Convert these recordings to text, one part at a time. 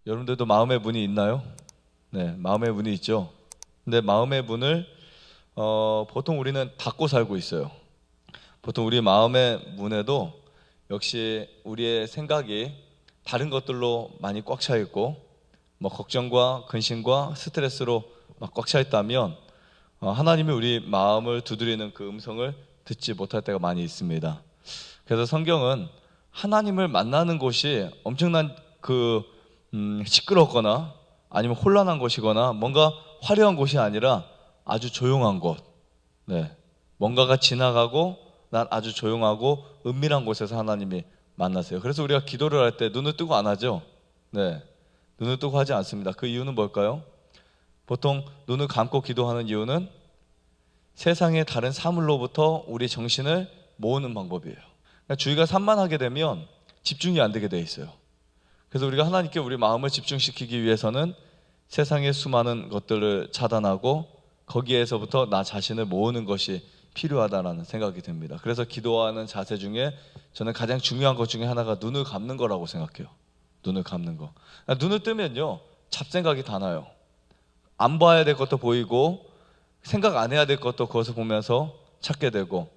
여러분들도 마음의 문이 있나요? 네, 마음의 문이 있죠. 근데 마음의 문을 보통 우리는 닫고 살고 있어요. 보통 우리 마음의 문에도 역시 우리의 생각이 다른 것들로 많이 꽉 차 있고, 뭐 걱정과 근심과 스트레스로 막 꽉 차 있다면 하나님이 우리 마음을 두드리는 그 음성을 듣지 못할 때가 많이 있습니다. 그래서 성경은 하나님을 만나는 곳이 엄청난 시끄럽거나 아니면 혼란한 곳이거나 뭔가 화려한 곳이 아니라 아주 조용한 곳, 네, 뭔가가 지나가고 난 아주 조용하고 은밀한 곳에서 하나님이 만나세요. 그래서 우리가 기도를 할 때 눈을 뜨고 안 하죠. 네, 눈을 뜨고 하지 않습니다. 그 이유는 뭘까요? 보통 눈을 감고 기도하는 이유는 세상의 다른 사물로부터 우리 정신을 모으는 방법이에요. 그러니까 주의가 산만하게 되면 집중이 안 되게 돼 있어요. 그래서 우리가 하나님께 우리 마음을 집중시키기 위해서는 세상의 수많은 것들을 차단하고 거기에서부터 나 자신을 모으는 것이 필요하다는 생각이 듭니다. 그래서 기도하는 자세 중에 저는 가장 중요한 것 중에 하나가 눈을 감는 거라고 생각해요. 눈을 감는 거. 눈을 뜨면요, 잡생각이 다 나요. 안 봐야 될 것도 보이고 생각 안 해야 될 것도 그것을 보면서 찾게 되고,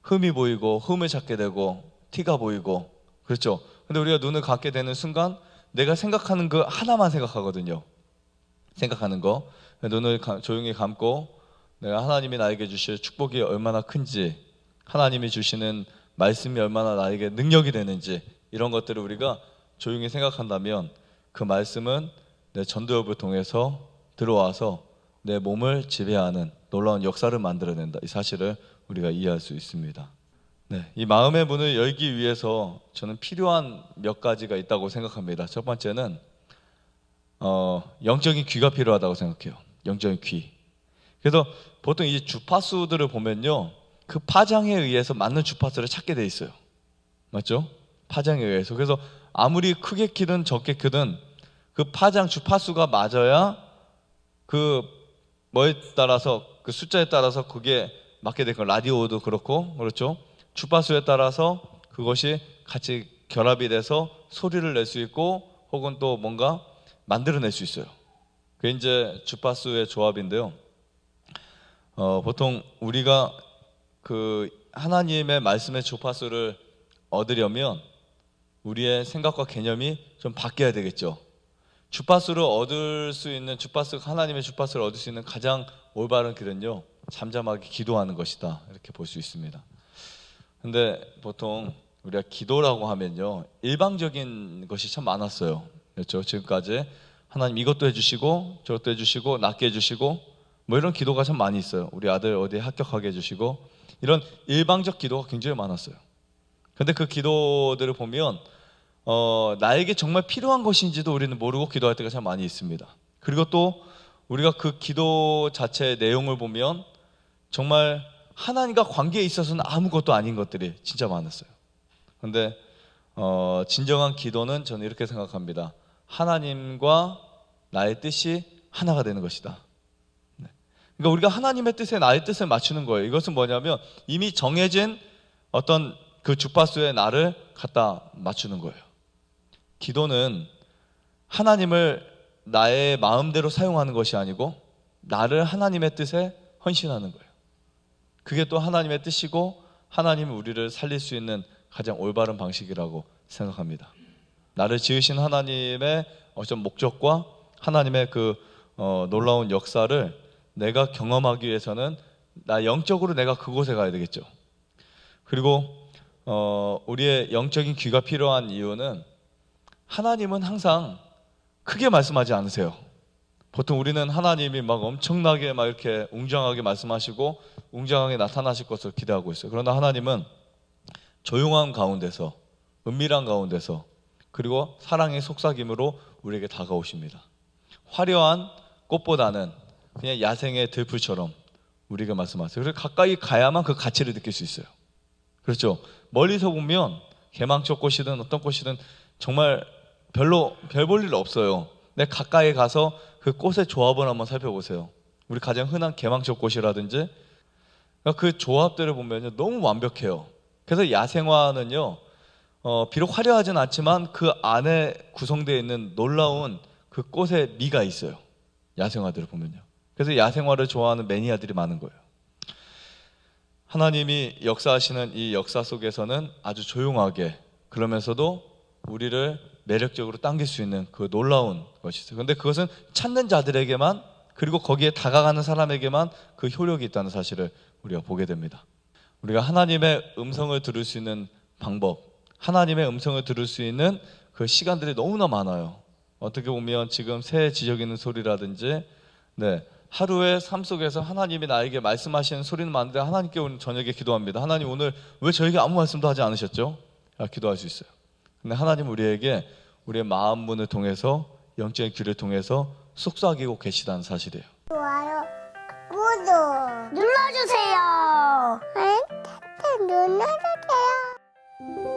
흠이 보이고 흠을 찾게 되고 티가 보이고, 그렇죠. 근데 우리가 눈을 감게 되는 순간 내가 생각하는 그 하나만 생각하거든요. 생각하는 거. 눈을 조용히 감고 내가 하나님이 나에게 주실 축복이 얼마나 큰지, 하나님이 주시는 말씀이 얼마나 나에게 능력이 되는지, 이런 것들을 우리가 조용히 생각한다면 그 말씀은 내 전도엽을 통해서 들어와서 내 몸을 지배하는 놀라운 역사를 만들어낸다, 이 사실을 우리가 이해할 수 있습니다. 네, 이 마음의 문을 열기 위해서 저는 필요한 몇 가지가 있다고 생각합니다. 첫 번째는 영적인 귀가 필요하다고 생각해요. 영적인 귀. 그래서 보통 이 주파수들을 보면요, 그 파장에 의해서 맞는 주파수를 찾게 돼 있어요. 맞죠? 파장에 의해서. 그래서 아무리 크게 키든 적게 크든 그 파장 주파수가 맞아야 그 뭐에 따라서, 그 숫자에 따라서 그게 맞게 되고, 라디오도 그렇고, 그렇죠? 주파수에 따라서 그것이 같이 결합이 돼서 소리를 낼 수 있고 혹은 또 뭔가 만들어낼 수 있어요. 그게 이제 주파수의 조합인데요. 보통 우리가 그 하나님의 말씀의 주파수를 얻으려면 우리의 생각과 개념이 좀 바뀌어야 되겠죠. 주파수를 얻을 수 있는, 하나님의 주파수를 얻을 수 있는 가장 올바른 길은요, 잠잠하게 기도하는 것이다, 이렇게 볼 수 있습니다. 근데 보통 우리가 기도라고 하면요, 일방적인 것이 참 많았어요. 그렇죠? 지금까지 하나님 이것도 해주시고 저것도 해주시고 낫게 해주시고 뭐 이런 기도가 참 많이 있어요. 우리 아들 어디에 합격하게 해주시고, 이런 일방적 기도가 굉장히 많았어요. 근데 그 기도들을 보면 나에게 정말 필요한 것인지도 우리는 모르고 기도할 때가 참 많이 있습니다. 그리고 또 우리가 그 기도 자체의 내용을 보면 정말 하나님과 관계에 있어서는 아무것도 아닌 것들이 진짜 많았어요. 근데 진정한 기도는 저는 이렇게 생각합니다. 하나님과 나의 뜻이 하나가 되는 것이다. 네. 그러니까 우리가 하나님의 뜻에 나의 뜻을 맞추는 거예요. 이것은 뭐냐면 이미 정해진 어떤 그 주파수에 나를 갖다 맞추는 거예요. 기도는 하나님을 나의 마음대로 사용하는 것이 아니고 나를 하나님의 뜻에 헌신하는 거예요. 그게 또 하나님의 뜻이고 하나님이 우리를 살릴 수 있는 가장 올바른 방식이라고 생각합니다. 나를 지으신 하나님의 어떤 목적과 하나님의 그 놀라운 역사를 내가 경험하기 위해서는 나 영적으로 내가 그곳에 가야 되겠죠. 그리고 우리의 영적인 귀가 필요한 이유는 하나님은 항상 크게 말씀하지 않으세요. 보통 우리는 하나님이 막 엄청나게 막 이렇게 웅장하게 말씀하시고 웅장하게 나타나실 것을 기대하고 있어요. 그러나 하나님은 조용한 가운데서, 은밀한 가운데서, 그리고 사랑의 속삭임으로 우리에게 다가오십니다. 화려한 꽃보다는 그냥 야생의 들풀처럼 우리에게 말씀하세요. 그래서 가까이 가야만 그 가치를 느낄 수 있어요. 그렇죠? 멀리서 보면 개망초 꽃이든 어떤 꽃이든 정말 별로 별 볼 일 없어요. 근데 가까이 가서 그 꽃의 조합을 한번 살펴보세요. 우리 가장 흔한 개망초 꽃이라든지 그 조합들을 보면 너무 완벽해요. 그래서 야생화는요, 비록 화려하진 않지만 그 안에 구성되어 있는 놀라운 그 꽃에 미가 있어요. 야생화들을 보면요. 그래서 야생화를 좋아하는 매니아들이 많은 거예요. 하나님이 역사하시는 이 역사 속에서는 아주 조용하게, 그러면서도 우리를 매력적으로 당길 수 있는 그 놀라운 것이 있어요. 그런데 그것은 찾는 자들에게만, 그리고 거기에 다가가는 사람에게만 그 효력이 있다는 사실을 우리가 보게 됩니다. 우리가 하나님의 음성을 들을 수 있는 방법, 하나님의 음성을 들을 수 있는 그 시간들이 너무나 많아요. 어떻게 보면 지금 새 지저귀는 소리라든지, 하루의 삶 속에서 하나님이 나에게 말씀하시는 소리는 많은데, 하나님께 오늘 저녁에 기도합니다. 하나님, 오늘 왜 저에게 아무 말씀도 하지 않으셨죠? 기도할 수 있어요. 근데 하나님 우리에게 우리의 마음 문을 통해서, 영적인 귀를 통해서 속삭이고 계시다는 사실이에요. 좋아요, 구독 눌러주세요. 눌러주세요.